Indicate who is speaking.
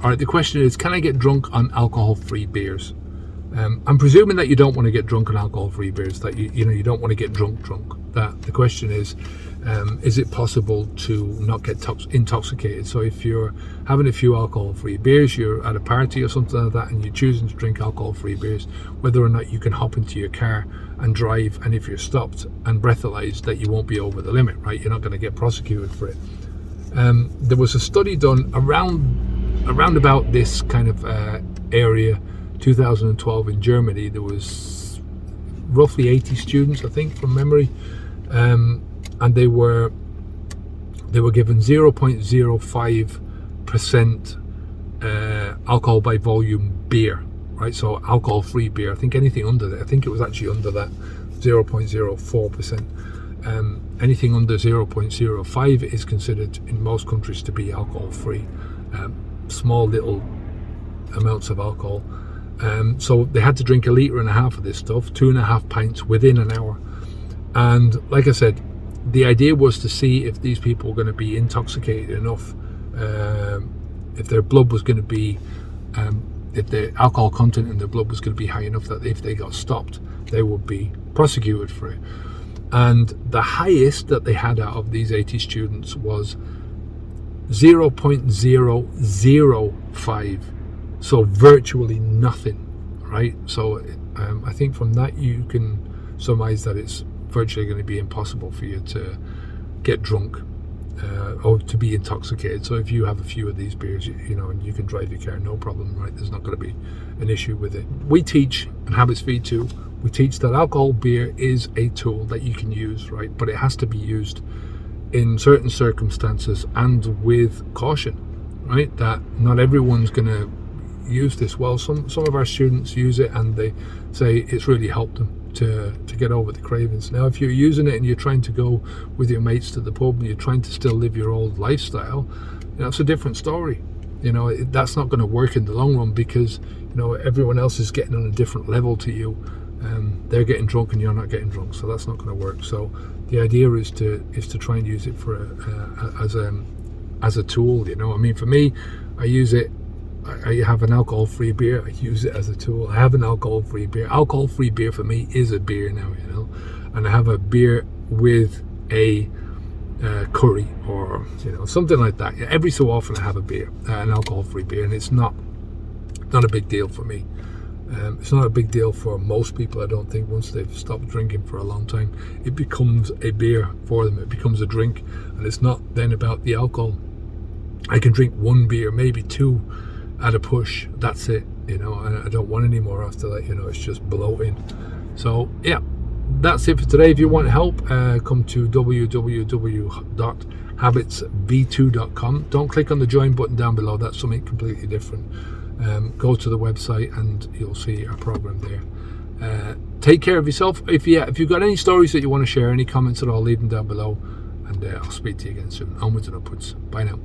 Speaker 1: All right, the question is, can I get drunk on alcohol-free beers? I'm presuming that you don't want to get drunk on alcohol-free beers, that you don't want to get drunk. That the question is it possible to not get intoxicated? So if you're having a few alcohol-free beers, you're at a party or something like that, and you're choosing to drink alcohol-free beers, whether or not you can hop into your car and drive, and if you're stopped and breathalyzed, that you won't be over the limit, right? You're not going to get prosecuted for it. There was a study done around about this kind of area, 2012 in Germany. There was roughly 80 students, I think, from memory, and they were given 0.05% alcohol by volume beer, right? So alcohol-free beer. I think anything under that, I think it was actually under that 0.04%. Anything under 0.05 is considered in most countries to be alcohol-free. Small little amounts of alcohol. So they had to drink 1.5 liters of this stuff, 2.5 pints within an hour. And like I said, the idea was to see if these people were going to be intoxicated enough, if their blood was going to be, if the alcohol content in their blood was going to be high enough that if they got stopped, they would be prosecuted for it. And the highest that they had out of these 80 students was 0.005, so virtually nothing, right? So I think from that you can surmise that it's virtually going to be impossible for you to get drunk or to be intoxicated. So if you have a few of these beers, and you can drive your car, no problem, right? There's not going to be an issue with it. We teach in Habits V2, we teach that alcohol beer is a tool that you can use, right? But it has to be used in certain circumstances and with caution, right? That not everyone's going to use this well. Some of our students use it and they say it's really helped them to get over the cravings. Now, if you're using it and you're trying to go with your mates to the pub and you're trying to still live your old lifestyle, it's a different story. That's not going to work in the long run because everyone else is getting on a different level to you. They're getting drunk and you're not getting drunk, so that's not going to work. So the idea is to try and use it for as a tool. For me, I use it. I have an alcohol-free beer. I use it as a tool. I have an alcohol-free beer. Alcohol-free beer for me is a beer now, and I have a beer with a curry or something like that. Every so often I have a beer, an alcohol-free beer, and it's not a big deal for me. It's not a big deal for most people, I don't think. Once they've stopped drinking for a long time, it becomes a beer for them. It becomes a drink, and it's not then about the alcohol. I can drink one beer, maybe two at a push. That's it, and I don't want any more after that. It's just bloating. So yeah, that's it for today. If you want help, come to www.habitsv2.com. Don't click on the join button down below. That's something completely different. Go to the website and you'll see our program there. Take care of yourself. If you've got any stories that you want to share, any comments at all, leave them down below, and I'll speak to you again soon. Onwards and upwards. Bye now.